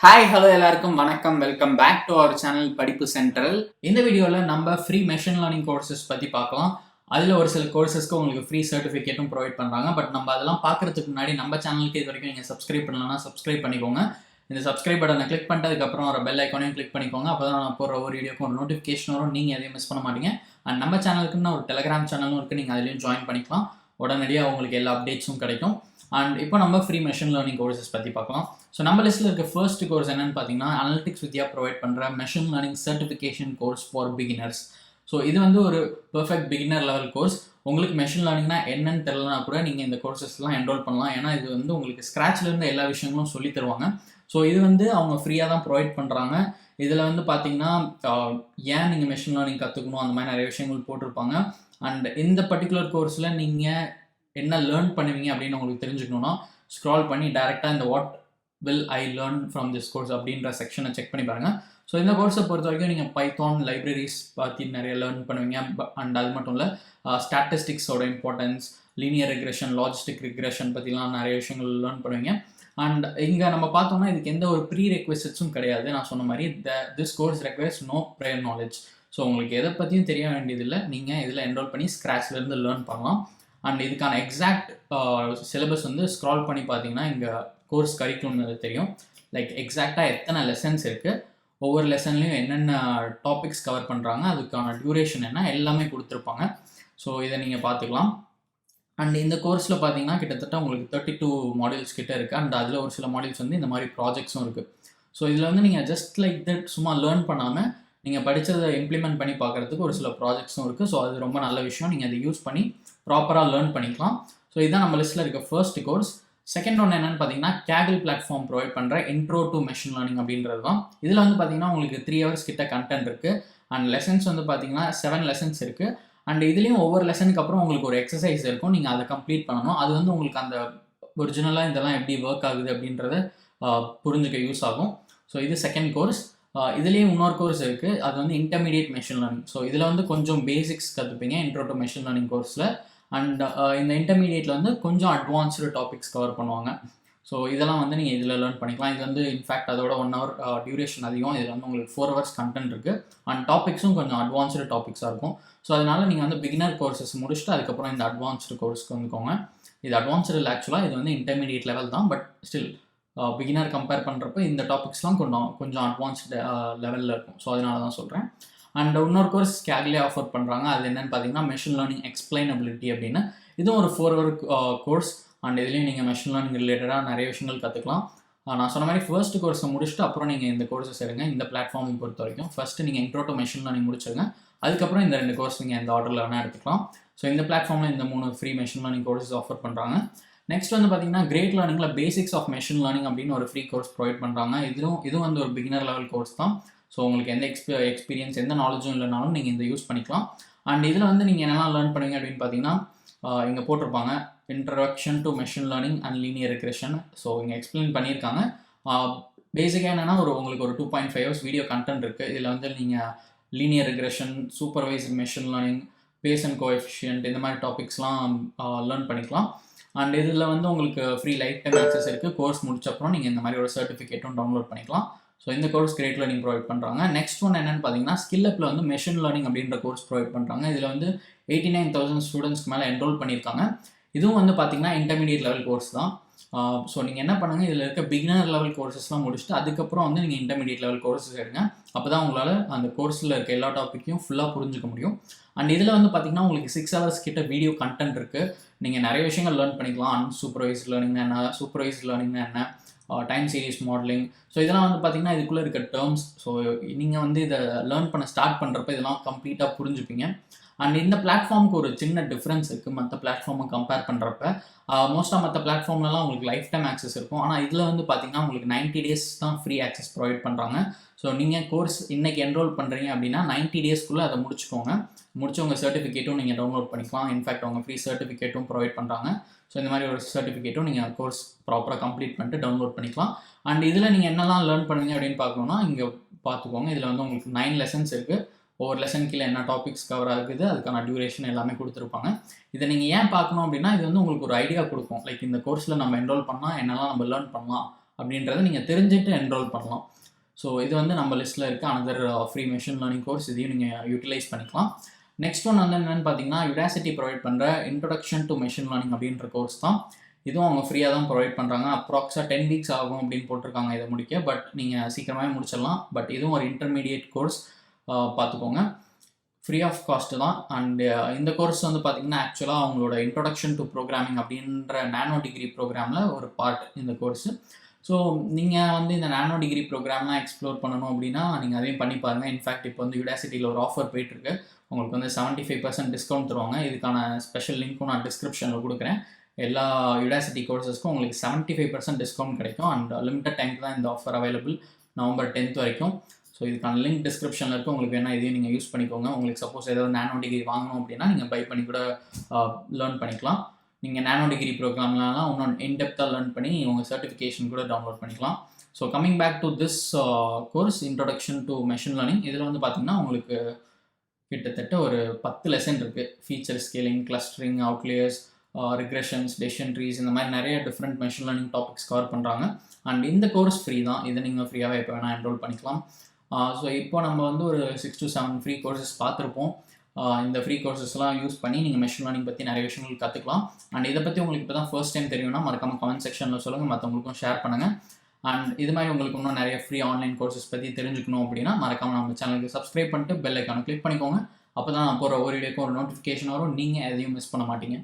Hi hello எல்லாருக்கும் வணக்கம். Welcome back to our channel Padippu Central. இந்த வீடியோவில் நம்ம ஃப்ரீ மெஷின் லேர்னிங் கோர்சஸ் பற்றி பார்க்கலாம். அதில் ஒரு சில கோர்சஸ்க்கு உங்களுக்கு ஃப்ரீ சர்டிஃபிகேட்டும் ப்ரொவைட் பண்ணுறாங்க. பட் நம்ம அதெல்லாம் பார்க்குறதுக்கு முன்னாடி நம்ம சேனலுக்கு இது வரைக்கும் நீங்கள் சப்ஸ்கிரைப் பண்ணலன்னா சப்ஸ்கிரைப் பண்ணிக்கோங்க. இந்த சப்ஸ்கிரைப் பட்டனை கிளிக் பண்ணிட்டதுக்கப்புறம் ஒரு பெல் ஐக்கானையும் கிளிக் பண்ணிக்கோங்க. அப்போ தான் நான் போகிற ஒரு வீடியோக்கும் ஒரு நோட்டிஃபிகேஷன் வரும், நீங்கள் எதையும் மிஸ் பண்ண மாட்டீங்க. அண்ட் நம்ம சேனலுக்குன்னு ஒரு டெலிகிராம் சேனலும் இருக்குது, நீங்கள் அதிலையும் ஜாயின் பண்ணிக்கலாம். உடனடியாக உங்களுக்கு எல்லா அப்டேட்ஸும் கிடைக்கும். அண்ட் இப்போ நம்ம ஃப்ரீ மெஷின் லேர்னிங் கோர்சஸ் பற்றி பார்க்கலாம். ஸோ நம்ம லிஸ்ட்டில் இருக்க ஃபர்ஸ்ட் கோர்ஸ் என்னென்னு பார்த்தீங்கன்னா, அனலிட்டிக்ஸ் வித்யா ப்ரொவைட் பண்ணுற machine learning certification course for beginners. So இது வந்து ஒரு பெர்ஃபெக்ட் பிகினர் லெவல் கோர்ஸ். உங்களுக்கு மெஷின் லேர்னிங்னா என்னன்னு தெரியலனா கூட நீங்கள் இந்த கோர்சஸ்லாம் என்ரோல் பண்ணலாம். ஏன்னா இது வந்து உங்களுக்கு ஸ்க்ராட்ச்லேருந்து எல்லா விஷயங்களும் சொல்லி தருவாங்க. ஸோ இது வந்து அவங்க ஃப்ரீயாக தான் ப்ரொவைட் பண்ணுறாங்க. இதில் வந்து பார்த்தீங்கன்னா ஏன் நீங்கள் மெஷின் லேர்னிங் கற்றுக்கணும் அந்த மாதிரி நிறைய விஷயங்கள் போட்டிருப்பாங்க. அண்ட் இந்த பர்டிகுலர் கோர்ஸில் நீங்கள் என்ன லேர்ன் பண்ணுவீங்க அப்படின்னு உங்களுக்கு தெரிஞ்சுக்கணுன்னா ஸ்க்ரால் பண்ணி டேரெக்டாக இந்த what will I learn from this course அப்படின்ற செக்ஷனை செக் பண்ணி பாருங்கள். ஸோ இந்த கோர்ஸை பொறுத்த வரைக்கும் நீங்கள் பைத்தான் லைப்ரரிஸ் பற்றி நிறைய லேர்ன் பண்ணுவீங்க. அண்ட் அது மட்டும் இல்லை, ஸ்டாட்டிஸ்டிக்ஸோட importance, linear regression, logistic regression பற்றிலாம் நிறைய விஷயங்கள் லேர்ன் பண்ணுவீங்க. அண்ட் இங்கே நம்ம பார்த்தோம்னா இதுக்கு எந்த ஒரு ப்ரீ ரெக்வெஸ்ட்ஸும் கிடையாது. நான் சொன்ன மாதிரி this course requires no prior knowledge. So உங்களுக்கு எதை பற்றியும் தெரிய வேண்டியதில்லை. நீங்கள் இதில் என்ரோல் பண்ணி ஸ்க்ராட்ச்லேருந்து லேர்ன் பண்ணலாம். அண்ட் இதுக்கான எக்ஸாக்ட் சிலபஸ் வந்து ஸ்க்ரால் பண்ணி பார்த்தீங்கன்னா இங்கே கோர்ஸ் கரிக்குலம்னு தெரியும். லைக் எக்ஸாக்டாக எத்தனை லெசன்ஸ் இருக்குது, ஒவ்வொரு லெசன்லேயும் என்னென்ன டாபிக்ஸ் கவர் பண்ணுறாங்க, அதுக்கான டியூரேஷன் என்ன, எல்லாமே கொடுத்துருப்பாங்க. ஸோ இதை நீங்கள் பார்த்துக்கலாம். அண்ட் இந்த கோர்ஸில் பார்த்தீங்கன்னா கிட்டத்தட்ட உங்களுக்கு 32 மாடியூல்ஸ் கிட்டே இருக்குது. அண்ட் அதில் ஒரு சில மாடியூல்ஸ் வந்து இந்த மாதிரி ப்ராஜெக்ட்ஸும் இருக்குது. ஸோ இதில் வந்து நீங்கள் ஜஸ்ட் லைக் தட் சும்மா லேர்ன் பண்ணாமல் நீங்கள் படித்ததை இம்ப்ளிமெண்ட் பண்ணி பார்க்குறதுக்கு ஒரு சில ப்ராஜெக்ட்ஸும் இருக்குது. ஸோ அது ரொம்ப நல்ல விஷயம். நீங்கள் அதை யூஸ் பண்ணி ப்ராப்பராக லேர்ன் பண்ணிக்கலாம். ஸோ இதுதான் நம்ம லிஸ்ட்டில் இருக்க ஃபர்ஸ்ட் கோர்ஸ். செகண்ட் ஒன்று என்னென்னு பார்த்தீங்கன்னா, கேகிள் பிளாட்ஃபார்ம் ப்ரொவைட் பண்ணுற இன்ட்ரோ டு மெஷின் லேர்னிங் அப்படின்றது தான். இதில் வந்து பார்த்தீங்கன்னா உங்களுக்கு 3 hours கிட்ட கண்டென்ட் இருக்குது. அண்ட் லெசன்ஸ் வந்து பார்த்தீங்கன்னா 7 lessons இருக்குது. அண்ட் இதுலேயும் ஒவ்வொரு லெசனுக்கு அப்புறம் உங்களுக்கு ஒரு எக்ஸசைஸ் இருக்கும், நீங்கள் அதை கம்ப்ளீட் பண்ணணும். அது வந்து உங்களுக்கு அந்த ஒரிஜினலாக இதெல்லாம் எப்படி ஒர்க் ஆகுது அப்படின்றத புரிஞ்சுக்க யூஸ் ஆகும். ஸோ இது செகண்ட் கோர்ஸ். இதுலேயும் இன்னொரு கோர்ஸ் இருக்குது, அது வந்து இன்டர்மீடியேட் மெஷின் லேர்னிங். ஸோ இதில் வந்து கொஞ்சம் பேசிக்ஸ் கற்றுப்பீங்க இன்ட்ரோ டு மெஷின் லேர்னிங் கோர்ஸில். அண்ட் இந்த இன்டர்மீடியேட்டில் வந்து கொஞ்சம் அட்வான்ஸ்டு டாபிக்ஸ் கவர் பண்ணுவாங்க. ஸோ இதெல்லாம் வந்து நீங்கள் இதில் லேர்ன் பண்ணிக்கலாம். இது வந்து இன்ஃபேக்ட் அதோட 1 hour டியூரேஷன் அதிகம். இதில் வந்து உங்களுக்கு 4 hours கண்டென்ட் இருக்குது. அண்ட் டாபிக்ஸும் கொஞ்சம் அட்வான்ஸ்டு டாபிக்ஸாக இருக்கும். ஸோ அதனால் நீங்கள் வந்து பிகினர் கோர்சஸ் முடிச்சுட்டு அதுக்கப்புறம் இந்த அட்வான்ஸ்டு கோர்ஸ்க்கு வந்துக்கோங்க. இது அட்வான்ஸ்டு இல்லை ஆக்சுவலாக, இது வந்து இன்டர்மீடியேட் லெவல் தான். பட் ஸ்டில் பிகினர் கம்பேர் பண்ணுறப்ப இந்த டாபிக்ஸ்லாம் கொஞ்சம் அட்வான்ஸ்டு லெவலில் இருக்கும். ஸோ அதனால தான் சொல்கிறேன். அண்ட் இன்னொரு கோர்ஸ் கேக்லே ஆஃபர் பண்ணுறாங்க. அது என்னென்னு பார்த்தீங்கன்னா மெஷின் லேர்னிங் எக்ஸ்பிளைனபிலிட்டி அப்படின்னு. இதுவும் ஒரு 4 hour கோர்ஸ். அண்ட் இதுலேயும் நீங்கள் மெஷின் லேர்னிங் ரிலேட்டடாக நிறைய விஷயங்கள் கற்றுக்கலாம். நான் சொன்ன மாதிரி ஃபர்ஸ்ட் கோர்ஸை முடிச்சுட்டு அப்புறம் நீங்கள் இந்த கோர்ஸஸ் எடுங்க. இந்த பிளாட்ஃபார்மை பொறுத்த வரைக்கும் ஃபஸ்ட்டு நீங்கள் இன்ட்ரோ டு மெஷின் லேர்னிங் முடிச்சிருங்க. அதுக்கப்புறம் இந்த 2 கோர்ஸ் நீங்கள் இந்த ஆர்டரில் வேணால் எடுத்துக்கலாம். ஸோ இந்த பிளாட்ஃபார்மில் இந்த 3 free machine learning courses offer பண்ணுறாங்க. நெக்ஸ்ட் வந்து பார்த்தீங்கன்னா கிரேட் லேர்னிங்கில் பேசிக்ஸ் ஆஃப் மெஷின் லேர்னிங் அப்படின்னு ஒரு ஃப்ரீ கோர்ஸ் ப்ரொவைட் பண்ணுறாங்க. இதுவும் வந்து ஒரு பிகினர் லெவல் கோர்ஸ் தான். ஸோ உங்களுக்கு எந்த எக்ஸ்பீரியன்ஸ் எந்த நாலேஜும் இல்லைனாலும் நீங்கள் இந்த யூஸ் பண்ணிக்கலாம். அண்ட் இதில் வந்து நீங்கள் என்னெல்லாம் லேர்ன் பண்ணுவீங்க அப்படின்னு பார்த்தீங்கன்னா, இங்கே போட்டிருப்பாங்க introduction to machine learning and linear regression. So இங்கே எக்ஸ்பிளைன் பண்ணியிருக்காங்க. பேசிக்காக என்னென்னா உங்களுக்கு ஒரு 2.5 hours வீடியோ கண்டென்ட் இருக்குது. இதில் வந்து நீங்கள் linear regression, supervised machine learning, Bayes and coefficient இந்த மாதிரி டாபிக்ஸ்லாம் லேர்ன் பண்ணிக்கலாம். அண்ட் இதில் வந்து உங்களுக்கு ஃப்ரீ லைஃப் டைம் ஆக்சஸ் இருக்குது. கோர்ஸ் முடிச்சப்பறம் நீங்கள் இந்த மாதிரி ஒரு சர்டிஃபிகேட்டும் டவுன்லோட் பண்ணிக்கலாம். ஸோ இந்த கோர்ஸ் கிரேட் லேர்னிங் ப்ரொவைட் பண்ணுறாங்க. நெக்ஸ்ட் ஒன் என்னென்னு பார்த்தீங்கன்னா, ஸ்கில் அப்பில் வந்து மெஷின் லேர்னிங் அப்படின்ற கோர்ஸ் ப்ரொவைட் பண்ணுறாங்க. இதில் வந்து 89,000 ஸ்டூடெண்ட்ஸ்க்கு மேலே என்ரோல் பண்ணியிருக்காங்க. இதுவும் வந்து பார்த்தீங்கன்னா இன்டர்மீடியேட் லெவல் கோர்ஸ் தான். ஸோ நீங்கள் என்ன பண்ணுங்கள், இதில் இருக்க பிகினர் லெவல் கோர்சஸ்லாம் முடிச்சுட்டு அதுக்கப்புறம் வந்து நீங்கள் இன்டர்மீடியேட் லெவல் கோர்ஸஸ் எடுங்க. அப்போ தான் உங்களால் அந்த கோர்ஸில் இருக்க எல்லா டாப்பிக்கையும் ஃபுல்லாக புரிஞ்சுக்க முடியும். அண்ட் இதில் வந்து பார்த்தீங்கன்னா உங்களுக்கு 6 hours கிட்ட வீடியோ கண்டென்ட் இருக்குது. நீங்கள் நிறைய விஷயங்கள் லேர்ன் பண்ணிக்கலாம். அன்சூப்பர்வைஸ்ட் லேர்னிங்னா என்ன, சூப்பர்வைஸ்ட் லேர்னிங்னா என்ன, டைம் சீரீஸ் மாடலிங். ஸோ இதெல்லாம் வந்து பார்த்தீங்கன்னா இதுக்குள்ளே இருக்க டேர்ம்ஸ். ஸோ நீங்கள் வந்து இதை லேர்ன் பண்ண ஸ்டார்ட் பண்ணுறப்ப இதெல்லாம் கம்ப்ளீட்டாக புரிஞ்சுப்பீங்க. அண்ட் இந்த பிளாட்ஃபார்முக்கு ஒரு சின்ன டிஃப்ரென்ஸ் இருக்குது மற்ற பிளாட்ஃபார்மை கம்பேர் பண்ணுறப்ப. மோஸ்ட்டாக மற்ற பிளாட்ஃபார்ம்லலாம் உங்களுக்கு லைஃப் டைம் ஆக்சஸ் இருக்கும். ஆனால் இதில் வந்து பார்த்தீங்கன்னா உங்களுக்கு 90 days தான் ஃப்ரீ ஆக்சஸ் ப்ரொவைட் பண்ணுறாங்க. ஸோ நீங்கள் கோர்ஸ் இன்றைக்கி என்ரோல் பண்ணுறீங்க அப்படின்னா 90 daysக்குள்ளே அதை முடிச்சுக்கோங்க. முடிச்சு உங்கள் சர்டிஃபிகேட்டும் நீங்கள் டவுன்லோட் பண்ணிக்கலாம். இன்ஃபேக்ட் அவங்க ஃப்ரீ சர்டிஃபிகேட்டும் ப்ரொவைட் பண்ணுறாங்க. ஸோ இந்த மாதிரி ஒரு சர்டிஃபிகேட்டும் நீங்கள் கோர்ஸ் ப்ராப்பராக கம்ப்ளீட் பண்ணிட்டு டவுன்லோட் பண்ணிக்கலாம். அண்ட் இதில் நீங்கள் என்னெல்லாம் லேர்ன் பண்ணுவீங்க அப்படின்னு பார்க்கணுன்னா இங்கே பார்த்துக்கோங்க. இதில் வந்து உங்களுக்கு 9 lessons இருக்குது. ஒவ்வொரு லெசன் கீழே என்ன டாபிக்ஸ் கவர் ஆகுது, அதுக்கான டியூரேஷன் எல்லாமே கொடுத்துருப்பாங்க. இதை நீங்கள் ஏன் பார்க்கணும் அப்படின்னா, இது வந்து உங்களுக்கு ஒரு ஐடியா கொடுக்கும். லைக் இந்த கோர்ஸில் நம்ம என்ரோல் பண்ணால் என்னெல்லாம் நம்ம லேர்ன் பண்ணலாம் அப்படின்றத நீங்கள் தெரிஞ்சுட்டு என்ரோல் பண்ணலாம். ஸோ இது வந்து நம்ம லிஸ்ட்டில் இருக்க another free machine learning course. இதையும் நீங்கள் யூட்டிலைஸ் பண்ணிக்கலாம். நெக்ஸ்ட் ஒன் வந்து என்னென்னு பார்த்தீங்கன்னா, யுடாசிட்டி ப்ரொவைட் பண்ணுற இன்ட்ரொடக்ஷன் டு மெஷின் லேர்னிங் அப்படின்ற கோர்ஸ் தான். இதுவும் அவங்க ஃப்ரீயாக தான் ப்ரொவைட் பண்ணுறாங்க. அப்ராக்ஸாக 10 வீக்ஸ் ஆகும் அப்படின்னு போட்டிருக்காங்க இதை முடிக்க. பட் நீங்கள் சீக்கிரமாகவே முடிச்சிடலாம். பட் இதுவும் ஒரு இன்டர்மீடியேட் கோர்ஸ், பார்த்துக்கோங்க. ஃப்ரீ ஆஃப் காஸ்ட்டு தான். அண்டு இந்த கோர்ஸ் வந்து பார்த்திங்கன்னா ஆக்சுவலாக அவங்களோட இன்ட்ரொடக்ஷன் டு ப்ரோக்ராமிங் அப்படின்ற நானோ டிகிரி ப்ரோக்ராமில் ஒரு பார்ட் இந்த கோர்ஸு. ஸோ நீங்கள் வந்து இந்த நானோ டிகிரி ப்ரோக்ராம்லாம் எக்ஸ்ப்ளோர் பண்ணணும் அப்படின்னா நீங்கள் அதையும் பண்ணி பாருங்கள். இன்ஃபேக்ட் இப்போ வந்து யுடாசிட்டியில் ஒரு ஆஃபர் போயிட்டுருக்கு. உங்களுக்கு வந்து 75% டிஸ்கவுண்ட் தருவாங்க. இதுக்கான ஸ்பெஷல் லிங்க்கும் நான் டிஸ்கிரிப்ஷனில் கொடுக்குறேன். எல்லா யுடாசிட்டி கோர்சஸ்க்கும் உங்களுக்கு 75% டிஸ்கவுண்ட் கிடைக்கும். அண்ட் லிமிட்டட் டைமுக்கு தான் இந்த ஆஃபர் அவைலபிள், November 10th வரைக்கும். ஸோ இதுக்கான லிங்க் டிஸ்கிரிப்ஷனில் இருக்கும். உங்களுக்கு வேணால் இதையும் நீங்கள் யூஸ் பண்ணிக்கோங்க. உங்களுக்கு சப்போஸ் ஏதாவது நானோ டிகிரி வாங்கணும் அப்படின்னா நீங்கள் பை பண்ணி கூட லேர்ன் பண்ணிக்கலாம். நீங்கள் நானோ டிகிரி ப்ரோக்ராம்லாம் இன்னும் இன்டெப்த்தாக லேர்ன் பண்ணி உங்கள் சர்டிஃபிகேஷன் கூட டவுன்லோட் பண்ணிக்கலாம். So coming back to this course, introduction to machine learning. இதில் வந்து பார்த்திங்கன்னா உங்களுக்கு கிட்டத்தட்ட ஒரு 10 லெசன் இருக்குது. Feature scaling, clustering, outliers, regressions, decision trees, இந்த மாதிரி நிறைய different machine learning topics cover பண்ணுறாங்க. அண்ட் இந்த கோர்ஸ் ஃப்ரீ தான். இதை நீங்கள் ஃப்ரீயாகவே எப்போ வேணால் என்ரோல் பண்ணிக்கலாம். ஸோ இப்போ நம்ம வந்து ஒரு 6 to 7 ஃப்ரீ கோர்சஸ் பார்த்துருப்போம். இந்த ஃப்ரீ கோர்சஸ்லாம் யூஸ் பண்ணி நீங்கள் மெஷின் லேர்னிங் பற்றி நிறைய விஷயங்கள் கற்றுக்கலாம். அண்ட் இதை பற்றி உங்களுக்கு இப்போ தான் ஃபர்ஸ்ட் டைம் தெரியும்னா மறக்காமல் கமெண்ட் செக்ஷனில் சொல்லுங்கள், மற்றவங்களுக்கும் ஷேர் பண்ணுங்கள். அண்ட் இது மாதிரி உங்களுக்கு இன்னும் நிறைய ஃப்ரீ ஆன்லைன் கோர்சஸ் பற்றி தெரிஞ்சுக்கணும் அப்படின்னா மறக்காமல் நம்ம சேனலுக்கு சப்ஸ்கிரைப் பண்ணிட்டு பெல் ஐக்கானை கிளிக் பண்ணிக்கோங்க. அப்போ தான் நான் போகிற ஒரு வீடியோக்கும் ஒரு நோட்டிஃபிகேஷன் வரும். நீங்கள் எதையும் மிஸ் பண்ண மாட்டீங்க.